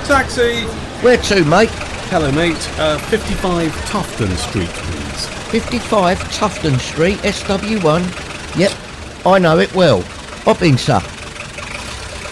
Taxi! Where to, mate? Hello, mate. 55 Tufton Street, please. 55 Tufton Street, SW1. Yep, I know it well. Hop in, sir.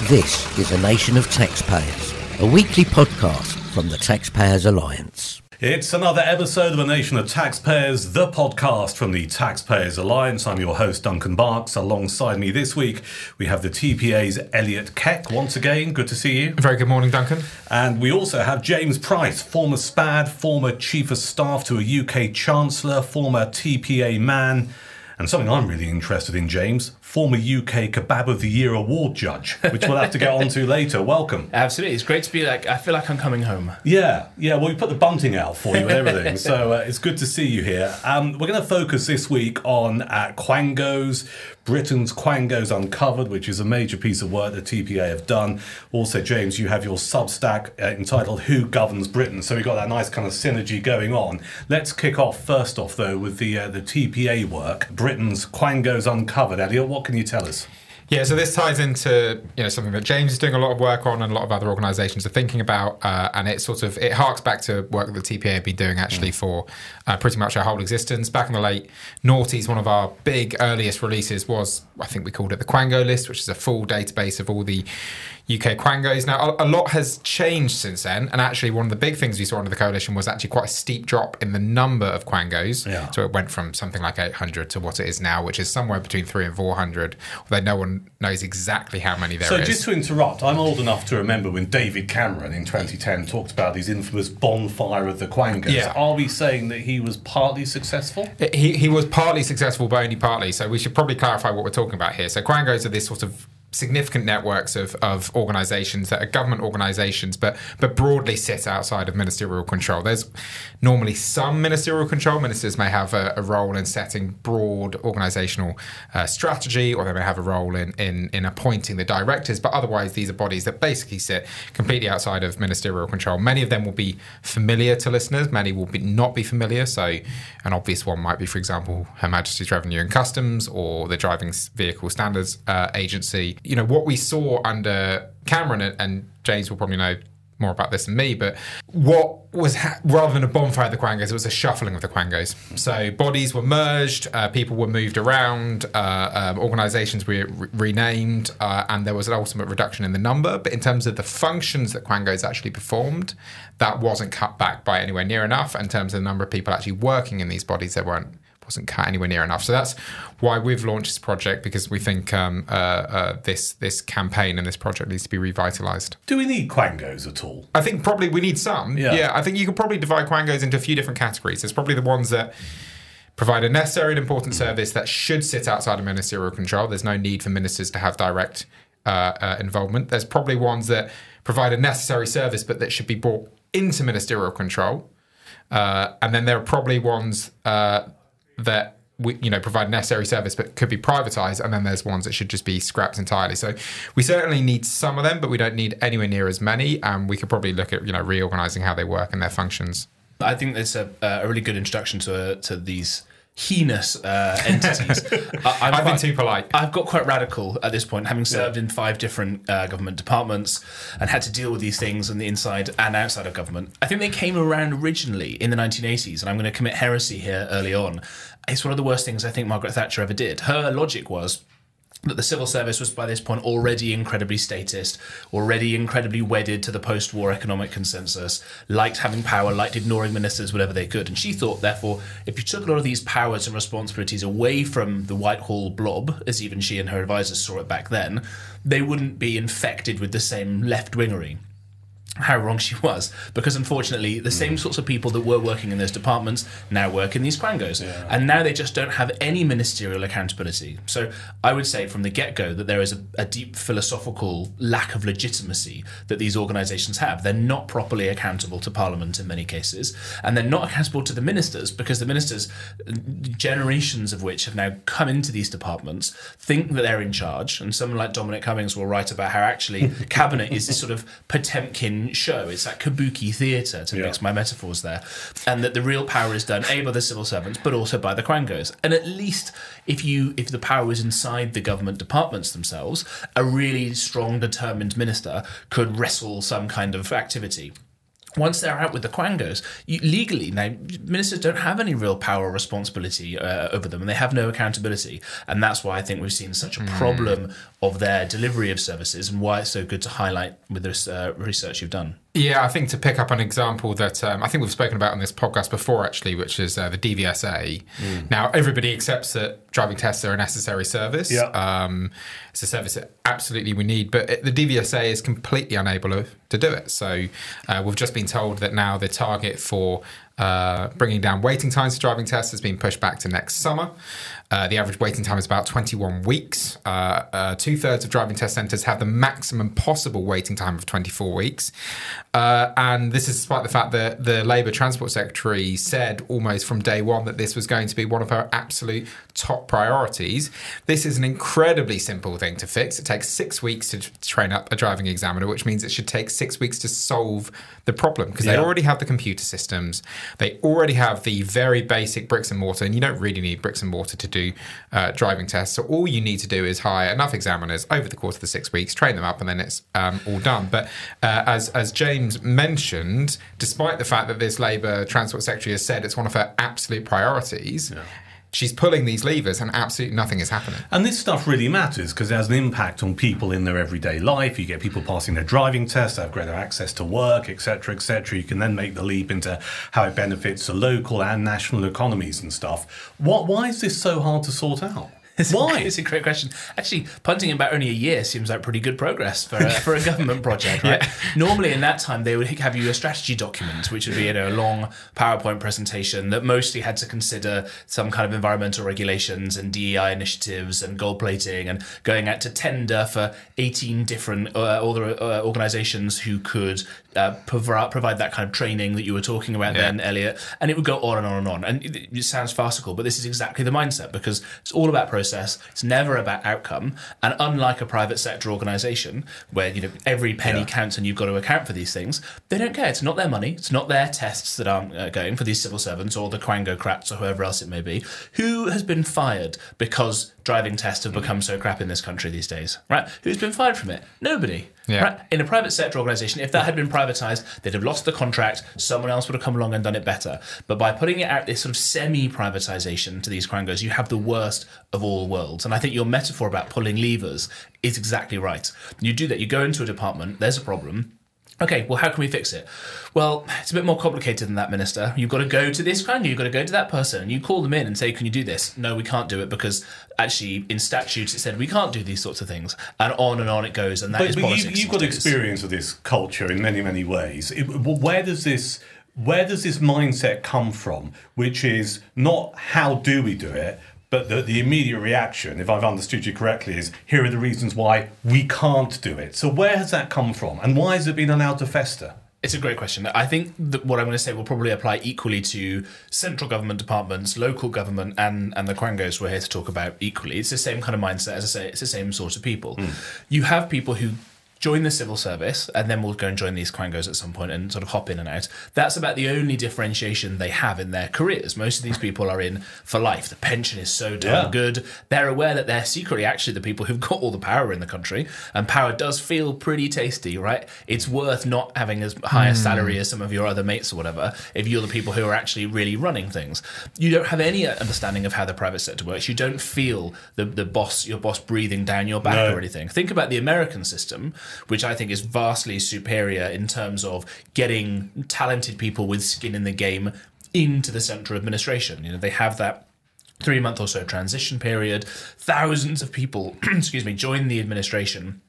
This is A Nation of Taxpayers, a weekly podcast from the Taxpayers Alliance. It's another episode of A Nation of Taxpayers, the podcast from the Taxpayers Alliance. I'm your host, Duncan Barkes. Alongside me this week, we have the TPA's Elliot Keck. Once again, good to see you. Very good morning, Duncan. And we also have James Price, former SPAD, former Chief of Staff to a UK Chancellor, former TPA man, and something I'm really interested in, James, former UK Kebab of the Year award judge, which we'll have to get onto later. Welcome. Absolutely. It's great to be I feel like I'm coming home. Yeah. Well, we put the bunting out for you and everything, so it's good to see you here. We're going to focus this week on Quangos, Britain's Quangos Uncovered, which is a major piece of work the TPA have done. Also, James, you have your Substack entitled Who Governs Britain? So we've got that nice kind of synergy going on. Let's kick off, first off, though, with the TPA work, Britain's Quangos Uncovered. Elliot, what can you tell us? Yeah, so this ties into something that James is doing a lot of work on and a lot of other organisations are thinking about, and it harks back to work that the TPA have been doing actually for pretty much our whole existence. Back in the late noughties, one of our big earliest releases was, I think we called it the Quango list, which is a full database of all the UK Quangos. Now, a lot has changed since then, and actually one of the big things we saw under the coalition was actually quite a steep drop in the number of Quangos. Yeah. So it went from something like 800 to what it is now, which is somewhere between 300 and 400, although no one knows exactly how many there is. So just to interrupt, I'm old enough to remember when David Cameron in 2010 talked about his infamous bonfire of the Quangos. Yeah. Are we saying that he was partly successful? He was partly successful, but only partly. So we should probably clarify what we're talking about here. So Quangos are this sort of significant networks of organisations that are government organisations, but broadly sit outside of ministerial control. There's normally some ministerial control. Ministers may have a role in setting broad organisational strategy, or they may have a role in appointing the directors, but otherwise these are bodies that basically sit completely outside of ministerial control. Many of them will be familiar to listeners, many will not be familiar. So an obvious one might be, for example, Her Majesty's Revenue and Customs or the Driving Vehicle Standards Agency. What we saw under Cameron, and James will probably know more about this than me, but what was, rather than a bonfire of the Quangos, it was a shuffling of the Quangos. So bodies were merged, people were moved around, organisations were renamed, and there was an ultimate reduction in the number. But in terms of the functions that Quangos actually performed, that wasn't cut back by anywhere near enough. In terms of the number of people actually working in these bodies, wasn't cut anywhere near enough. So that's why we've launched this project, because we think this campaign and this project needs to be revitalised. Do we need Quangos at all? I think probably we need some. Yeah, I think you could probably divide Quangos into a few different categories. There's probably the ones that provide a necessary and important service that should sit outside of ministerial control. There's no need for ministers to have direct involvement. There's probably ones that provide a necessary service but that should be brought into ministerial control. And then there are probably ones that provide necessary service but could be privatised, and then there's ones that should just be scrapped entirely. So we certainly need some of them, but we don't need anywhere near as many, and we could probably look at reorganising how they work and their functions. I think that's a really good introduction to these heinous entities. I've been too polite. I've got quite radical at this point, having served in 5 different government departments and had to deal with these things on the inside and outside of government. I think they came around originally in the 1980s, and I'm going to commit heresy here early on. It's one of the worst things I think Margaret Thatcher ever did. Her logic was that the civil service was by this point already incredibly statist, already incredibly wedded to the post-war economic consensus, liked having power, liked ignoring ministers whenever they could. And she thought, therefore, if you took a lot of these powers and responsibilities away from the Whitehall blob, as even she and her advisors saw it back then, they wouldn't be infected with the same left-wingery. How wrong she was, because unfortunately the same sorts of people that were working in those departments now work in these Quangos, and now they just don't have any ministerial accountability. So I would say from the get-go that there is a deep philosophical lack of legitimacy that these organisations have. They're not properly accountable to Parliament in many cases, and they're not accountable to the ministers, because the ministers, generations of which have now come into these departments, think that they're in charge, and someone like Dominic Cummings will write about how actually Cabinet is this sort of Potemkin student show. It's that kabuki theatre, to mix my metaphors there. And that the real power is done, A, by the civil servants, but also by the Quangos. And at least if the power was inside the government departments themselves, a really strong, determined minister could wrestle some kind of activity. Once they're out with the Quangos, legally, now, ministers don't have any real power or responsibility over them, and they have no accountability. And that's why I think we've seen such a problem of their delivery of services, and why it's so good to highlight with this research you've done. Yeah, I think to pick up an example that I think we've spoken about on this podcast before, actually, which is the DVSA. Now, everybody accepts that driving tests are a necessary service. It's a service that absolutely we need, but the DVSA is completely unable to do it. So we've just been told that now the target for bringing down waiting times for driving tests has been pushed back to next summer. The average waiting time is about 21 weeks. 2/3 of driving test centres have the maximum possible waiting time of 24 weeks. And this is despite the fact that the Labour Transport Secretary said almost from day one that this was going to be one of her absolute top priorities. This is an incredibly simple thing to fix. It takes 6 weeks to train up a driving examiner, which means it should take 6 weeks to solve the problem, because they already have the computer systems. They already have the very basic bricks and mortar, and you don't really need bricks and mortar to do driving tests. So all you need to do is hire enough examiners over the course of the 6 weeks, train them up, and then it's all done. But as James mentioned, despite the fact that this Labour Transport Secretary has said it's one of her absolute priorities, she's pulling these levers and absolutely nothing is happening. And this stuff really matters because it has an impact on people in their everyday life. You get people passing their driving tests, they have greater access to work, etc., etc. You can then make the leap into how it benefits the local and national economies and stuff. Why is this so hard to sort out? Why? It's a great question. Actually, punting in about only a year seems like pretty good progress for a government project, right? Normally in that time, they would have you a strategy document, which would be a long PowerPoint presentation that mostly had to consider some kind of environmental regulations and DEI initiatives and gold plating and going out to tender for 18 different organisations who could provide that kind of training that you were talking about then, Elliot. And it would go on and on and on. And it sounds farcical, but this is exactly the mindset, because it's all about process. It's never about outcome. And unlike a private sector organisation where every penny counts and you've got to account for these things, they don't care. It's not their money. It's not their tests that aren't going for these civil servants or the Quangocrats or whoever else it may be. Who has been fired because driving tests have become so crap in this country these days? Right? Who's been fired from it? Nobody. Right? In a private sector organisation, if that had been privatised, they'd have lost the contract, someone else would have come along and done it better. But by putting it out, this sort of semi-privatisation to these Quangos, you have the worst of all worlds. And I think your metaphor about pulling levers is exactly right. You do that, you go into a department, there's a problem. Okay, well, how can we fix it? Well, it's a bit more complicated than that, Minister. You've got to go to this Quango, you've got to go to that person, and you call them in and say, can you do this? No, we can't do it because actually in statutes it said we can't do these sorts of things. And on it goes, and that is politics. You've got experience of this culture in many, many ways. Where does this mindset come from, which is not how do we do it, but the immediate reaction, if I've understood you correctly, is here are the reasons why we can't do it. So where has that come from? And why has it been allowed to fester? It's a great question. I think that what I'm going to say will probably apply equally to central government departments, local government, and the Quangos we're here to talk about equally. It's the same kind of mindset. As I say, it's the same sort of people. You have people who join the civil service, and then we'll go and join these Quangos at some point and sort of hop in and out. That's about the only differentiation they have in their careers. Most of these people are in for life. The pension is so damn good. They're aware that they're secretly actually the people who've got all the power in the country, and power does feel pretty tasty, right? It's worth not having as high a salary as some of your other mates or whatever if you're the people who are actually really running things. You don't have any understanding of how the private sector works. You don't feel your boss breathing down your back or anything. Think about the American system, which I think is vastly superior in terms of getting talented people with skin in the game into the central administration. They have that 3-month or so transition period. Thousands of people, join the administration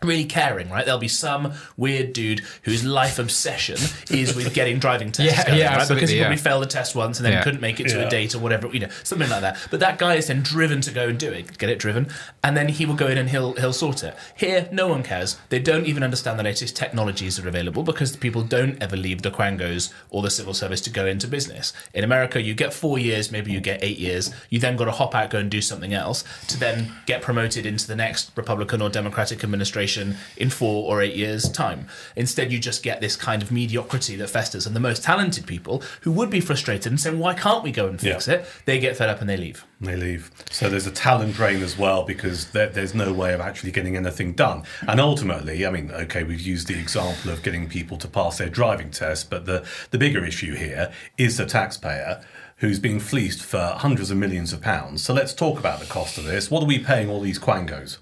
really caring, right? There'll be some weird dude whose life obsession is with getting driving tests going, right? Because he probably failed the test once and then couldn't make it to a date or whatever, something like that. But that guy is then driven to go and do it, get it driven, and then he will go in and he'll sort it. Here, no one cares. They don't even understand the latest technologies that are available because the people don't ever leave the Quangos or the civil service to go into business. In America, you get 4 years, maybe you get 8 years. You then got to hop out, go and do something else to then get promoted into the next Republican or Democratic administration situation in 4 or 8 years' time. Instead, you just get this kind of mediocrity that festers, and the most talented people who would be frustrated and saying, why can't we go and fix it? They get fed up and they leave. So there's a talent drain as well, because there's no way of actually getting anything done. And ultimately, I mean, okay, we've used the example of getting people to pass their driving test, but the bigger issue here is the taxpayer who's being fleeced for hundreds of millions of pounds. So let's talk about the cost of this. What are we paying all these Quangos?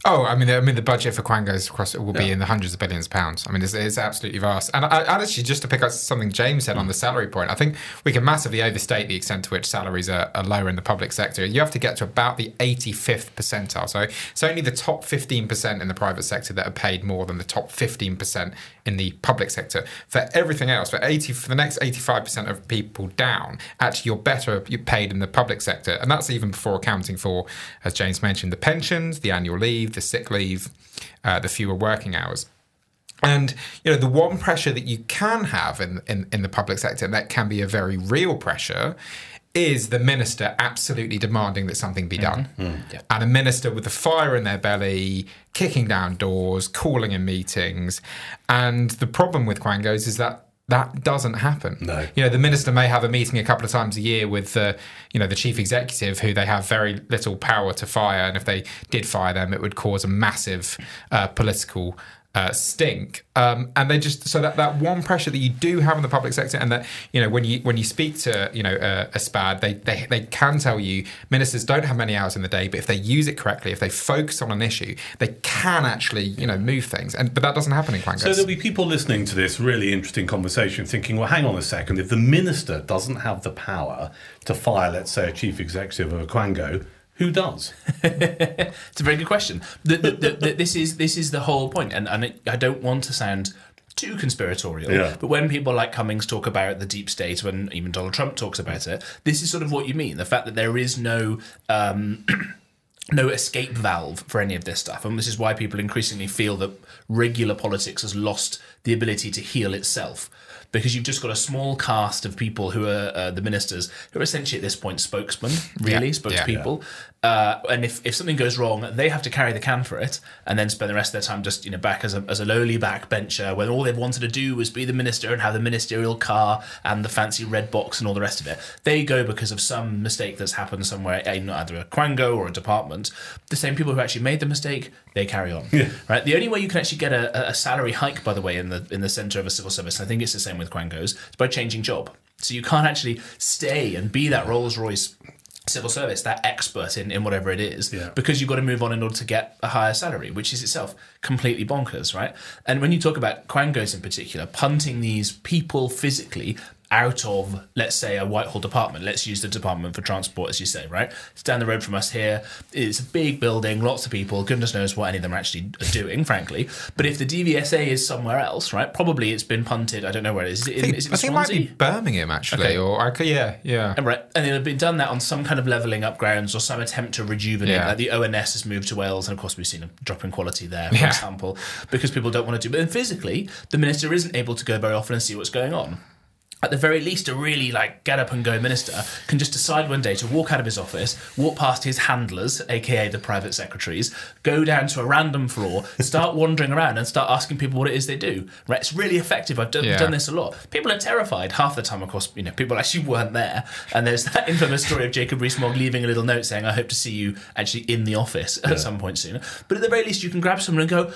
Oh, I mean, the budget for Quangos across it will be in the hundreds of billions of pounds. I mean, it's absolutely vast. And I actually, just to pick up something James said on the salary point, I think we can massively overstate the extent to which salaries are lower in the public sector. You have to get to about the 85th percentile. So it's only the top 15% in the private sector that are paid more than the top 15% in the public sector. For everything else, for the next 85% of people down, actually you're paid in the public sector. And that's even before accounting for, as James mentioned, the pensions, the annual leave, the sick leave, the fewer working hours. And, you know, the one pressure that you can have in the public sector, and that can be a very real pressure, is the minister absolutely demanding that something be done. And a minister with the fire in their belly, kicking down doors, calling in meetings. And the problem with Quangos is that doesn't happen. No. You know, the minister may have a meeting a couple of times a year with the chief executive, who they have very little power to fire, and if they did fire them, it would cause a massive political stink. And they just, so that one pressure that you do have in the public sector, and that, you know, when you speak to, you know, a SPAD, they can tell you ministers don't have many hours in the day, but if they use it correctly, if they focus on an issue, they can actually, you know, move things. But that doesn't happen in Quangos. So there'll be people listening to this really interesting conversation thinking, well, hang on a second, if the minister doesn't have the power to fire, let's say, a chief executive of a Quango, who does? It's a very good question. This is the whole point, and I don't want to sound too conspiratorial, but when people like Cummings talk about the deep state, when even Donald Trump talks about it, this is sort of what you mean. The fact that there is no escape valve for any of this stuff, and this is why people increasingly feel that regular politics has lost the ability to heal itself. Because you've just got a small cast of people who are the ministers, who are essentially at this point spokesmen, spokespeople. And if something goes wrong, they have to carry the can for it, and then spend the rest of their time just, you know, back as a lowly backbencher, when all they wanted to do was be the minister and have the ministerial car and the fancy red box and all the rest of it. They go because of some mistake that's happened somewhere, either a Quango or a department. The same people who actually made the mistake, they carry on. Right. The only way you can actually get a salary hike, by the way, in the centre of a civil service, and I think it's the same with Quangos, is by changing job. So you can't actually stay and be that Rolls-Royce civil service, that expert in whatever it is, because you've got to move on in order to get a higher salary, which is itself completely bonkers, right? And when you talk about Quangos in particular, punting these people physically out of, let's say, a Whitehall department. Let's use the Department for Transport, as you say, right? It's down the road from us here. It's a big building, lots of people. Goodness knows what any of them are actually doing, frankly. But if the DVSA is somewhere else, right, probably it's been punted. I don't know where it is. Is it I think it might be Birmingham, actually. Okay. Yeah. Right. And it'll be done that on some kind of levelling up grounds or some attempt to rejuvenate. Like the ONS has moved to Wales, and of course we've seen a drop in quality there, for example, because people don't want to do. But then physically, the minister isn't able to go very often and see what's going on. At the very least, a really get up and go minister can just decide one day to walk out of his office, walk past his handlers, aka the private secretaries, go down to a random floor, start wandering around and start asking people what it is they do. Right? It's really effective. I've done this a lot. People are terrified half the time. Of course, you know, people actually weren't there. And there's that infamous story of Jacob Rees-Mogg leaving a little note saying, "I hope to see you actually in the office at some point soon." But at the very least, you can grab someone and go,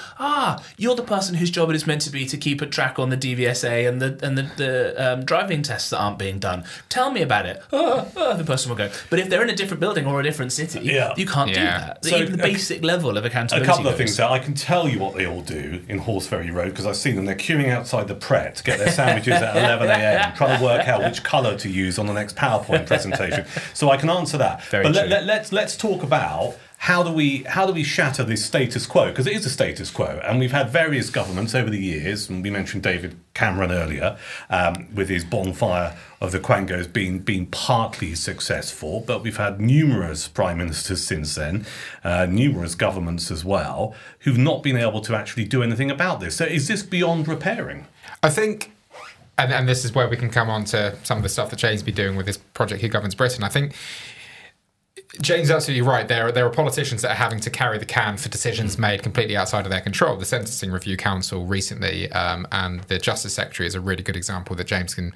you're the person whose job it is meant to be to keep a track on the DVSA and the driving tests that aren't being done. Tell me about it. The person will go. But if they're in a different building or a different city, you can't do that. So even the basic level of accountability. A couple of things. I can tell you what they all do in Horseferry Road, because I've seen them. They're queuing outside the Pret to get their sandwiches at 11 a.m, trying to work out which colour to use on the next PowerPoint presentation. So I can answer that. Very true. Let's talk about how do we shatter this status quo? Because it is a status quo, and we've had various governments over the years, and we mentioned David Cameron earlier, with his bonfire of the Quangos being partly successful, but we've had numerous prime ministers since then, numerous governments as well, who've not been able to actually do anything about this. So is this beyond repairing? I think, and this is where we can come on to some of the stuff that Jane's been doing with this project Who Governs Britain. I think James is absolutely right. There are politicians that are having to carry the can for decisions made completely outside of their control. The Sentencing Review Council recently, and the Justice Secretary is a really good example that James can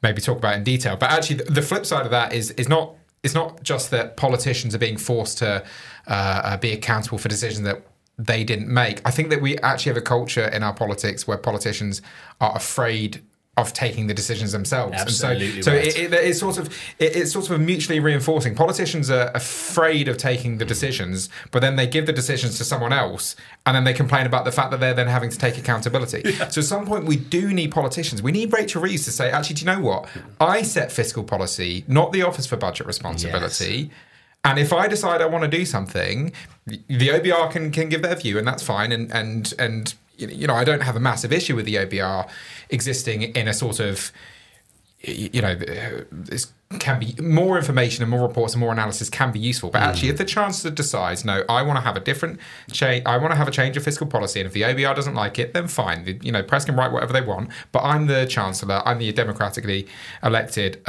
maybe talk about in detail. But actually, the flip side of that is not just that politicians are being forced to be accountable for decisions that they didn't make. I think that we actually have a culture in our politics where politicians are afraid of taking the decisions themselves. Absolutely. And so it's sort of mutually reinforcing. Politicians are afraid of taking the decisions, but then they give the decisions to someone else, and then they complain about the fact that they're then having to take accountability. Yeah. So at some point, we do need politicians. We need Rachel Reeves to say, actually, do you know what? I set fiscal policy, not the Office for Budget Responsibility. Yes. And if I decide I want to do something, the OBR can give their view, and that's fine. And you know, I don't have a massive issue with the OBR existing in a sort of, you know, this can be more information and more reports and more analysis can be useful. But actually, if the Chancellor decides, no, I want to have a different change, I want to have a change of fiscal policy, and if the OBR doesn't like it, then fine. You know, press can write whatever they want. But I'm the Chancellor. I'm the democratically elected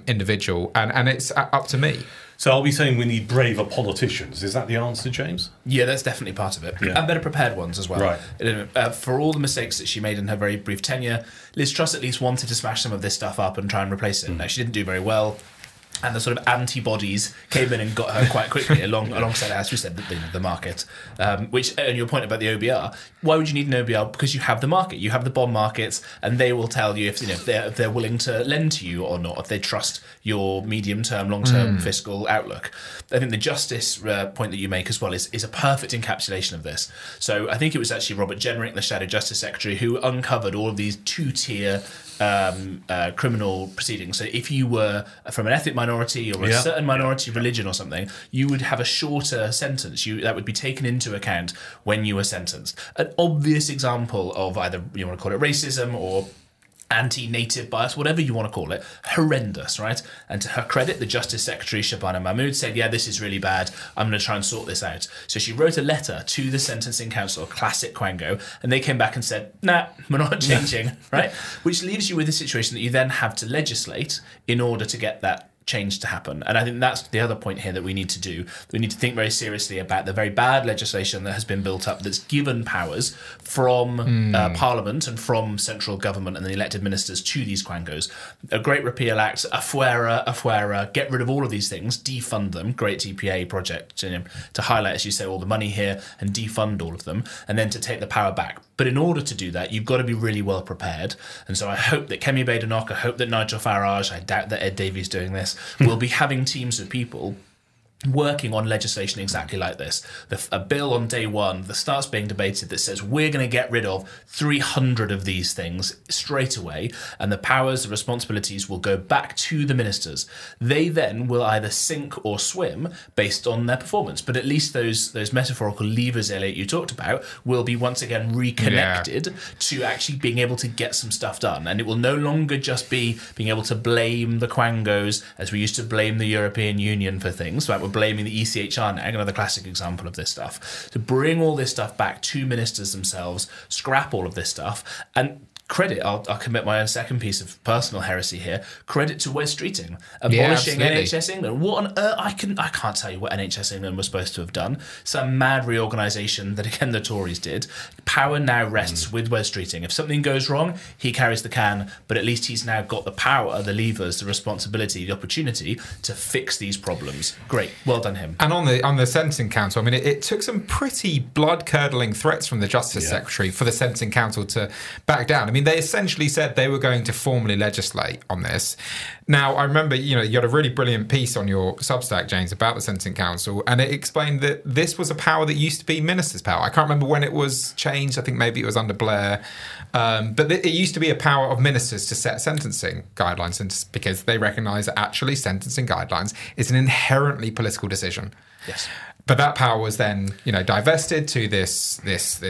individual, and it's up to me. So are we saying we need braver politicians? Is that the answer, James? Yeah, that's definitely part of it. Yeah. And better prepared ones as well. Right. For all the mistakes that she made in her very brief tenure, Liz Truss at least wanted to smash some of this stuff up and try and replace it. Now, she didn't do very well. And the sort of antibodies came in and got her quite quickly alongside, as we said, the market. Which, and your point about the OBR, why would you need an OBR? Because you have the market, you have the bond markets, and they will tell you if they're willing to lend to you or not, if they trust your medium-term, long-term fiscal outlook. I think the justice point that you make as well is a perfect encapsulation of this. So I think it was actually Robert Jenrick, the Shadow Justice Secretary, who uncovered all of these two-tier criminal proceedings. So if you were from an ethnic minority or a certain minority religion or something, you would have a shorter sentence. That would be taken into account when you were sentenced. An obvious example of either you want to call it racism or anti-native bias, whatever you want to call it, horrendous, right? And to her credit, the Justice Secretary, Shabana Mahmood, said, yeah, this is really bad. I'm going to try and sort this out. So she wrote a letter to the Sentencing Council, classic Quango, and they came back and said, nah, we're not changing, right? Which leaves you with a situation that you then have to legislate in order to get that change to happen. And I think that's the other point here that we need to do. We need to think very seriously about the very bad legislation that has been built up that's given powers from Parliament and from central government and the elected ministers to these Quangos. A Great Repeal Act, Afuera, get rid of all of these things, defund them, great TPA project to highlight, as you say, all the money here and defund all of them, and then to take the power back. But in order to do that, you've got to be really well prepared. And so I hope that Kemi Badenoch, I hope that Nigel Farage, I doubt that Ed Davies doing this, will be having teams of people working on legislation exactly like this. A bill on day one that starts being debated that says we're going to get rid of 300 of these things straight away, and the powers, the responsibilities will go back to the ministers. They then will either sink or swim based on their performance, but at least those metaphorical levers, Elliot, you talked about, will be once again reconnected to actually being able to get some stuff done. And it will no longer just be being able to blame the Quangos as we used to blame the European Union for things. So we're blaming the ECHR now, another classic example of this stuff. To bring all this stuff back to ministers themselves, scrap all of this stuff, and credit, I'll commit my own second piece of personal heresy here, credit to Wes Streeting, abolishing NHS England. What on earth, I can't tell you what NHS England was supposed to have done. Some mad reorganisation that, again, the Tories did. Power now rests with Wes Streeting. If something goes wrong, he carries the can, but at least he's now got the power, the levers, the responsibility, the opportunity to fix these problems. Great, well done him. And on the Sentencing Council, I mean, it took some pretty blood-curdling threats from the Justice Secretary for the Sentencing Council to back down. I mean, they essentially said they were going to formally legislate on this. Now, I remember, you had a really brilliant piece on your Substack, James, about the Sentencing Council, and it explained that this was a power that used to be ministers' power. I can't remember when it was changed. I think maybe it was under Blair. But it used to be a power of ministers to set sentencing guidelines because they recognise that actually sentencing guidelines is an inherently political decision. Yes. But that power was then, divested to this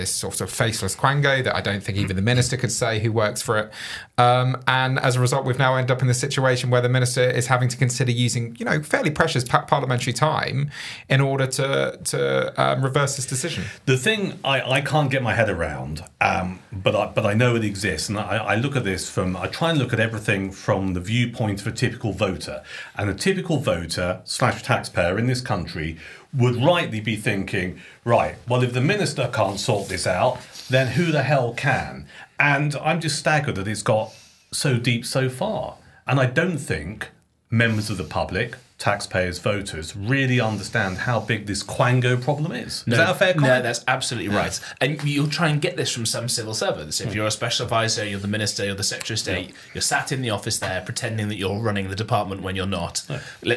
sort of faceless Quango that I don't think even the minister could say who works for it. And as a result, we've now ended up in this situation where the minister is having to consider using, fairly precious parliamentary time in order to reverse this decision. The thing I can't get my head around, but I know it exists, and I look at this I try and look at everything from the viewpoint of a typical voter, and a typical voter / taxpayer in this country would rightly be thinking, right, well, if the minister can't sort this out, then who the hell can? And I'm just staggered that it's got so deep so far. And I don't think members of the public, taxpayers, voters, really understand how big this Quango problem is. Is that a fair comment? No, that's absolutely right. And you'll try and get this from some civil servants. If you're a special advisor, you're the minister, you're the Secretary of State, you're sat in the office there pretending that you're running the department when you're not.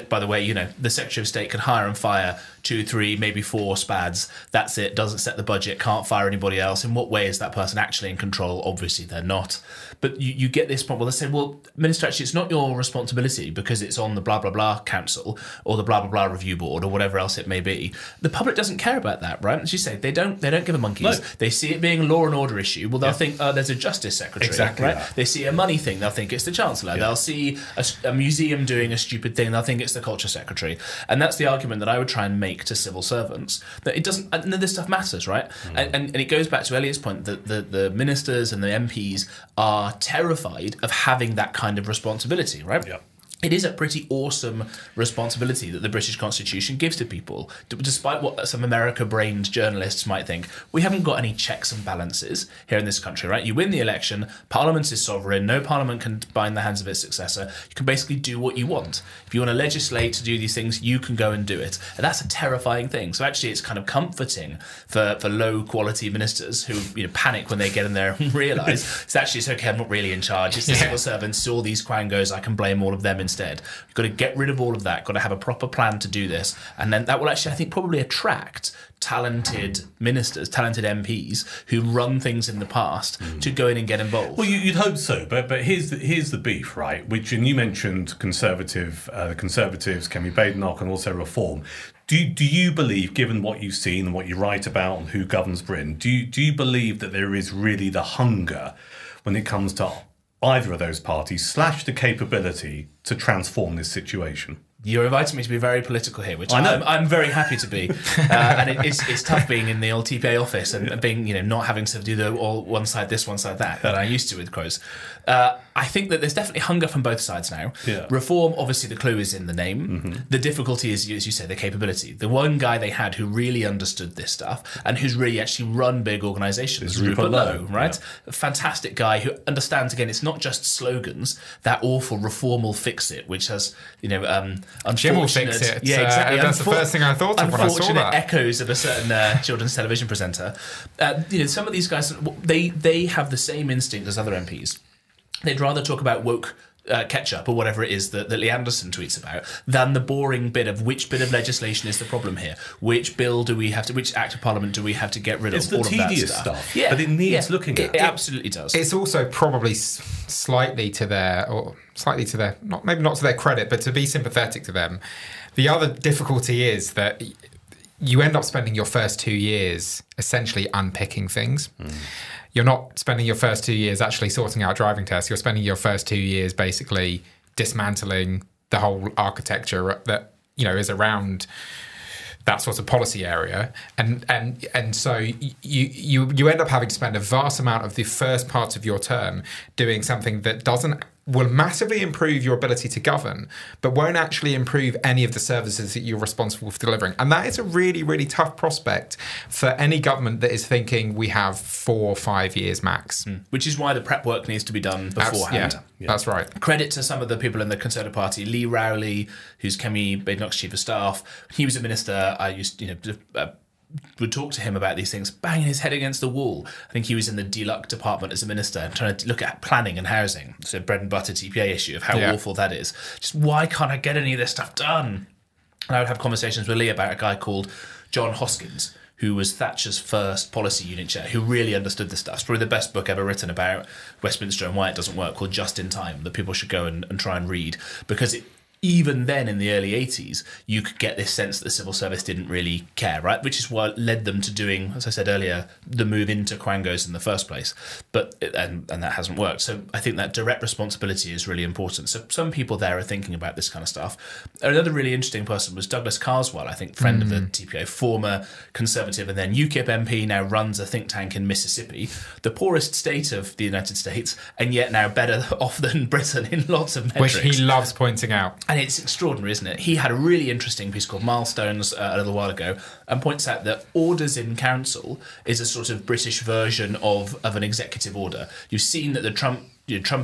By the way, the Secretary of State can hire and fire 2, 3, maybe 4 spads. That's it. Doesn't set the budget. Can't fire anybody else. In what way is that person actually in control? Obviously, they're not. But you get this point. Well, they say, well, Minister, actually, it's not your responsibility because it's on the blah, blah, blah council or the blah, blah, blah review board or whatever else it may be. The public doesn't care about that, right? As you say, they don't give a monkeys. No. They see it being a law and order issue. Well, they'll think, there's a justice secretary. Exactly. Right? That. They see a money thing. They'll think it's the chancellor. They'll see a museum doing a stupid thing. They'll think it's the culture secretary. And that's the argument that I would try and make to civil servants, that it doesn't, none of this stuff matters, right? And it goes back to Elliot's point that the ministers and the MPs are terrified of having that kind of responsibility, right? Yeah. It is a pretty awesome responsibility that the British Constitution gives to people. Despite what some America-brained journalists might think, we haven't got any checks and balances here in this country, right? You win the election, Parliament is sovereign, no Parliament can bind the hands of its successor. You can basically do what you want. If you want to legislate to do these things, you can go and do it. And that's a terrifying thing. So actually, it's kind of comforting for low-quality ministers who panic when they get in there and realise it's okay, I'm not really in charge. It's the civil servants, it's all these Quangos, I can blame all of them instead. You've got to get rid of all of that, got to have a proper plan to do this. And then that will actually, I think, probably attract talented ministers, talented MPs who run things in the past to go in and get involved. Well, you'd hope so, but here's the beef, right? And you mentioned Conservatives, Kemi Badenoch, and also Reform. Do you believe, given what you've seen and what you write about and who governs Britain, do you believe that there is really the hunger when it comes to either of those parties / the capability to transform this situation? You're inviting me to be very political here, which I know. I'm very happy to be. And it's tough being in the old TPA office and being, not having to do the all one side this, one side that I used to with Crows. I think that there's definitely hunger from both sides now. Yeah. Reform, obviously, the clue is in the name. The difficulty is, as you say, the capability. The one guy they had who really understood this stuff and who's really actually run big organisations is Rupert Lowe, right? Yeah. A fantastic guy who understands, again, it's not just slogans. That awful reform will fix it, which has, Jim will fix it. Yeah, exactly. That's the first thing I thought of when I saw that. Unfortunate echoes of a certain children's television presenter. Some of these guys, they have the same instinct as other MPs. They'd rather talk about woke ketchup or whatever it is that Lee Anderson tweets about than the boring bit of which bit of legislation is the problem here. Which bill do we have to, which act of parliament do we have to get rid of? It's the all tedious of that stuff. Yeah, but it needs looking at. It absolutely does. It's also probably slightly to their, maybe not to their credit, but to be sympathetic to them. The other difficulty is that you end up spending your first 2 years essentially unpicking things. You're not spending your first 2 years actually sorting out driving tests. You're spending your first 2 years basically dismantling the whole architecture that is around that sort of policy area, and so you end up having to spend a vast amount of the first part of your term doing something that will massively improve your ability to govern, but won't actually improve any of the services that you're responsible for delivering. And that is a really, really tough prospect for any government that is thinking we have 4 or 5 years max. Which is why the prep work needs to be done beforehand. Yeah, that's right. Credit to some of the people in the Conservative Party. Lee Rowley, who's Kemi Badenoch's chief of staff, he was a minister. I used, would talk to him about these things, banging his head against the wall. I think he was in the DLUC department as a minister, trying to look at planning and housing. So bread and butter TPA issue of how awful that is. Just why can't I get any of this stuff done? And I would have conversations with Lee about a guy called John Hoskins, who was Thatcher's first policy unit chair, who really understood this stuff. It's probably the best book ever written about Westminster and why it doesn't work, called Just in Time, that people should go and try and read, because even then in the early 80s, you could get this sense that the civil service didn't really care, right? Which is what led them to doing, as I said earlier, the move into Quangos in the first place. And that hasn't worked. So I think that direct responsibility is really important. So some people there are thinking about this kind of stuff. Another really interesting person was Douglas Carswell, I think, friend of the TPO, former Conservative and then UKIP MP, now runs a think tank in Mississippi, the poorest state of the United States, and yet now better off than Britain in lots of metrics. Which he loves pointing out. And it's extraordinary, isn't it? He had a really interesting piece called Milestones a little while ago and points out that orders in council is a sort of British version of an executive order. You've seen that the Trump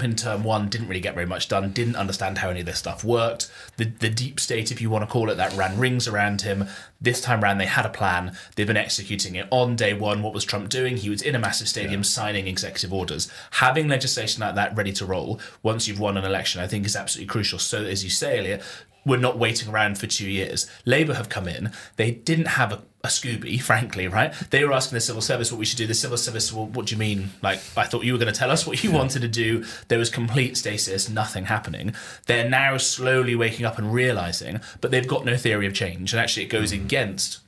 in term one didn't really get very much done, didn't understand how any of this stuff worked. The deep state, if you want to call it that, ran rings around him. This time around, they had a plan. They've been executing it. On day one, what was Trump doing? He was in a massive stadium signing executive orders. Having legislation like that ready to roll once you've won an election, I think is absolutely crucial. So, as you say, Elliot, we're not waiting around for 2 years. Labour have come in. They didn't have a Scooby, frankly, right? They were asking the civil service what we should do. The civil service, well, what do you mean? Like, I thought you were going to tell us what you wanted to do. There was complete stasis, nothing happening. They're now slowly waking up and realising, but they've got no theory of change. And actually it goes against,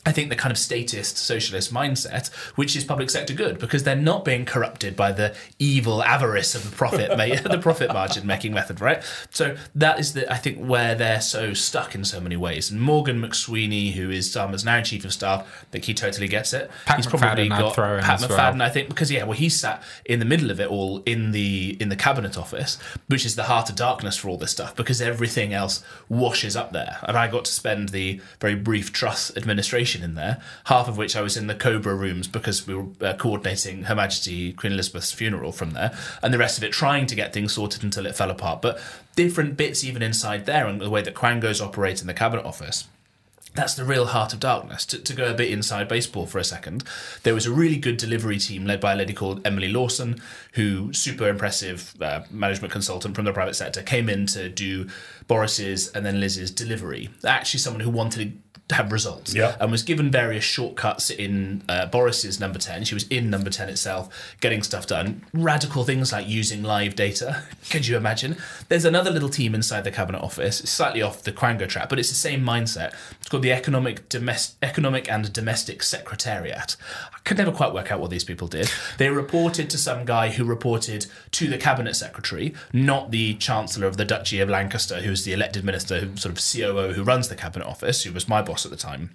I think, the kind of statist socialist mindset, which is public sector good, because they're not being corrupted by the evil avarice of the profit the profit margin making method, right? So that is I think where they're so stuck in so many ways. And Morgan McSweeney, who is Starmer's now chief of staff, I think he totally gets it. He's probably got Pat McFadden, I think, because he sat in the middle of it all in the cabinet office, which is the heart of darkness for all this stuff, because everything else washes up there. And I got to spend the very brief Truss administration in there, half of which I was in the Cobra rooms because we were coordinating Her Majesty Queen Elizabeth's funeral from there, and the rest of it trying to get things sorted until it fell apart. But different bits even inside there, and the way that Quangos operate in the Cabinet Office, that's the real heart of darkness. To go a bit inside baseball for a second, there was a really good delivery team led by a lady called Emily Lawson, who, super impressive management consultant from the private sector, came in to do Boris's and then Liz's delivery. Actually someone who wanted to have results, and was given various shortcuts in Boris's number 10. She was in number 10 itself, getting stuff done. Radical things like using live data. Could you imagine? There's another little team inside the Cabinet Office. It's slightly off the Quango track, but it's the same mindset. It's called the Economic and Domestic Secretariat. I could never quite work out what these people did. They reported to some guy who reported to the Cabinet Secretary, not the Chancellor of the Duchy of Lancaster, who's the elected minister, who sort of COO who runs the Cabinet Office, who was my boss at the time.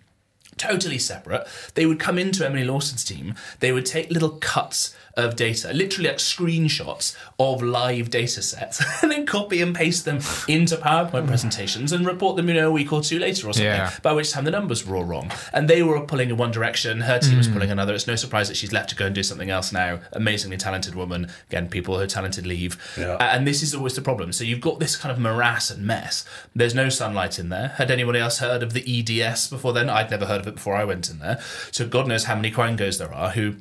Totally separate. They would come into Emily Lawson's team, they would take little cuts of data, literally like screenshots of live data sets, and then copy and paste them into PowerPoint presentations and report them, a week or two later or something, by which time the numbers were all wrong. And they were pulling in one direction, her team was pulling another. It's no surprise that she's left to go and do something else now. Amazingly talented woman. Again, people who are talented leave. And this is always the problem. So you've got this kind of morass and mess. There's no sunlight in there. Had anyone else heard of the EDS before then? I'd never heard of it before I went in there. So God knows how many Quangos there are who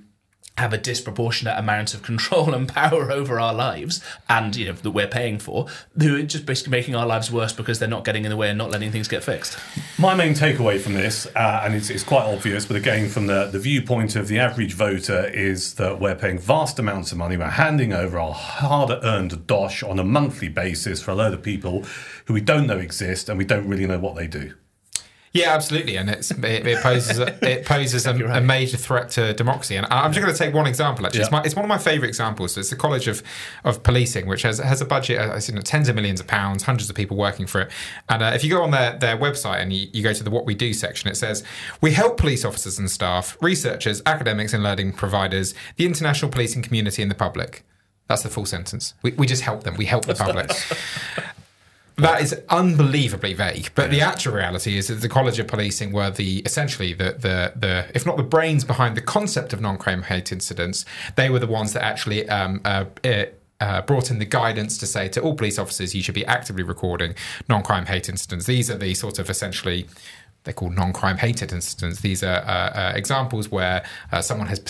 have a disproportionate amount of control and power over our lives, and that we're paying for, who are just basically making our lives worse because they're not getting in the way and not letting things get fixed. My main takeaway from this, and it's quite obvious, but again from the viewpoint of the average voter, is that we're paying vast amounts of money. We're handing over our hard-earned dosh on a monthly basis for a load of people who we don't know exist and we don't really know what they do. Yeah, absolutely, and it poses a major threat to democracy. And I'm just going to take one example. Actually, it's one of my favourite examples. So it's the College of Policing, which has a budget of tens of millions of pounds, hundreds of people working for it. And if you go on their website and you go to the What We Do section, it says, "We help police officers and staff, researchers, academics and learning providers, the international policing community and the public." That's the full sentence. We just help them. We help the public. That is unbelievably vague, but the actual reality is that the College of Policing were essentially the if not the brains behind the concept of non-crime hate incidents. They were the ones that actually brought in the guidance to say to all police officers, you should be actively recording non-crime hate incidents. These are the sort of essentially, they're called non-crime hated incidents. These are examples where someone has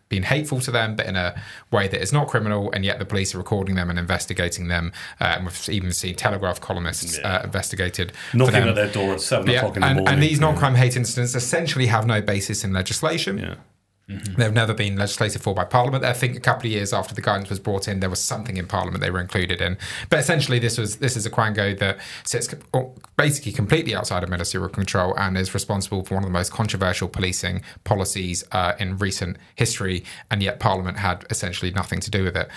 been hateful to them, but in a way that is not criminal, and yet the police are recording them and investigating them. And we've even seen Telegraph columnists investigated. Knocking at their door at 7 o'clock in the morning. And these non-crime hate incidents essentially have no basis in legislation. They've never been legislated for by Parliament. I think a couple of years after the guidance was brought in, there was something in Parliament they were included in. But essentially, this is a quango that sits basically completely outside of ministerial control and is responsible for one of the most controversial policing policies in recent history, and yet Parliament had essentially nothing to do with it.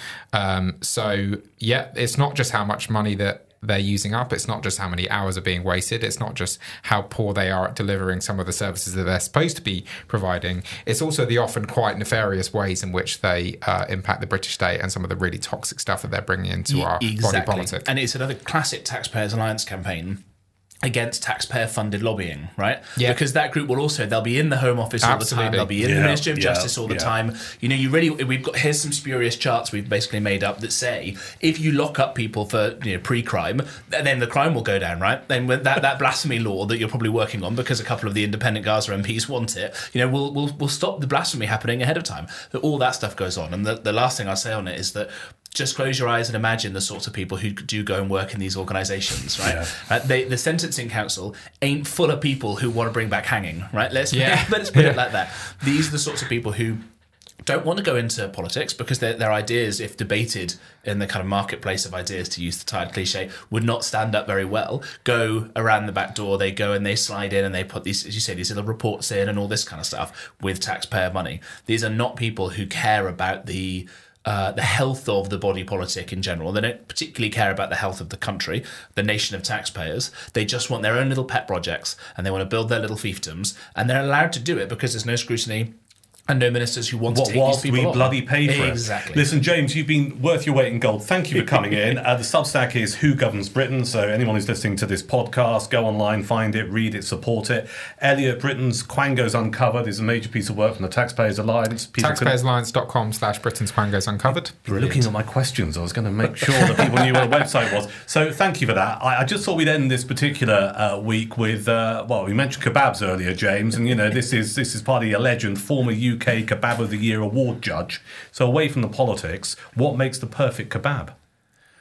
So, yeah, it's not just how much money that they're using up. It's not just how many hours are being wasted. It's not just how poor they are at delivering some of the services that they're supposed to be providing. It's also the often quite nefarious ways in which they impact the British state and some of the really toxic stuff that they're bringing into our body politic. And it's another classic Taxpayers Alliance campaign against taxpayer-funded lobbying, right? Yeah. Because that group will also, they'll be in the Home Office all the time, they'll be in the Ministry of Justice all the time. You know, here's some spurious charts we've basically made up that say, if you lock up people for pre-crime, then the crime will go down, right? Then when that blasphemy law that you're probably working on, because a couple of the independent Gaza MPs want it, we'll stop the blasphemy happening ahead of time. All that stuff goes on. And the last thing I'll say on it is that just close your eyes and imagine the sorts of people who do go and work in these organisations, right? The Sentencing Council ain't full of people who want to bring back hanging, right? Let's put it like that. These are the sorts of people who don't want to go into politics because their ideas, if debated in the kind of marketplace of ideas, to use the tired cliche, would not stand up very well. Go around the back door, they go and they slide in and they put these, as you say, these little reports in and all this kind of stuff with taxpayer money. These are not people who care about the health of the body politic in general. They don't particularly care about the health of the country, the nation of taxpayers. They just want their own little pet projects and they want to build their little fiefdoms, and they're allowed to do it because there's no scrutiny and no ministers who want to take these people on. Bloody pay for it. Exactly. Listen, James, you've been worth your weight in gold. Thank you for coming in. The Substack is Who Governs Britain, so anyone who's listening to this podcast, go online, find it, read it, support it. Elliot, Britain's Quangos Uncovered is a major piece of work from the Taxpayers Alliance. Taxpayersalliance.com/Britain's Quangos Uncovered. Looking at my questions, I was going to make sure that people knew where the website was. So thank you for that. I just thought we'd end this particular week with, we mentioned kebabs earlier, James, and this is part of your legend, former UK Kebab of the Year award judge. So away from the politics, what makes the perfect kebab?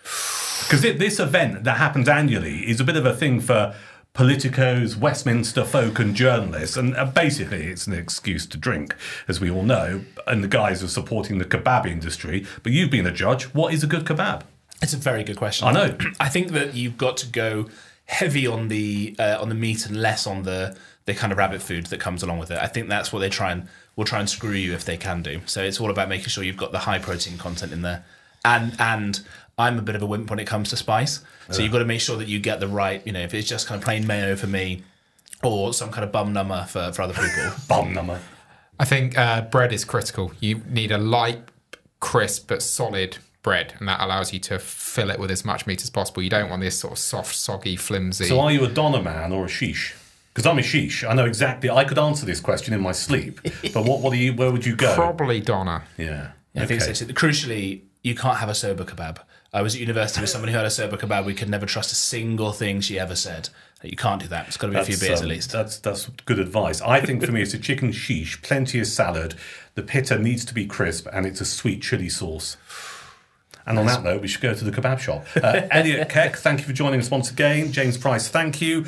Because this event that happens annually is a bit of a thing for politicos, Westminster folk and journalists, and basically it's an excuse to drink, as we all know, and the guys are supporting the kebab industry. But you've been a judge. What is a good kebab? It's a very good question. I know. I think that you've got to go heavy on the meat and less on the kind of rabbit food that comes along with it. I think that's what will try and screw you if they can do. So it's all about making sure you've got the high protein content in there. And I'm a bit of a wimp when it comes to spice. So you've got to make sure that you get the right, if it's just kind of plain mayo for me or some kind of bum number for other people. Bum number. I think bread is critical. You need a light, crisp but solid bread, and that allows you to fill it with as much meat as possible. You don't want this sort of soft, soggy, flimsy. So are you a doner man or a sheesh? Because I'm a sheesh. I know exactly. I could answer this question in my sleep. But what are you? Where would you go? Probably doner. Yeah. I think so. Crucially, you can't have a sober kebab. I was at university with someone who had a sober kebab. We could never trust a single thing she ever said. You can't do that. It's got to be a few beers at least. That's good advice. I think for me it's a chicken sheesh, plenty of salad. The pitta needs to be crisp, and it's a sweet chili sauce. And on that note, we should go to the kebab shop. Elliot, Keck, thank you for joining us once again. James Price, thank you.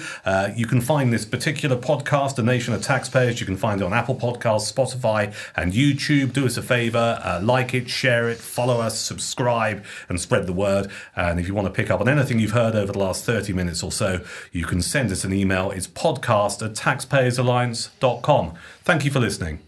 You can find this particular podcast, A Nation of Taxpayers. You can find it on Apple Podcasts, Spotify, and YouTube. Do us a favour, like it, share it, follow us, subscribe, and spread the word. And if you want to pick up on anything you've heard over the last 30 minutes or so, you can send us an email. It's podcast@taxpayersalliance.com. Thank you for listening.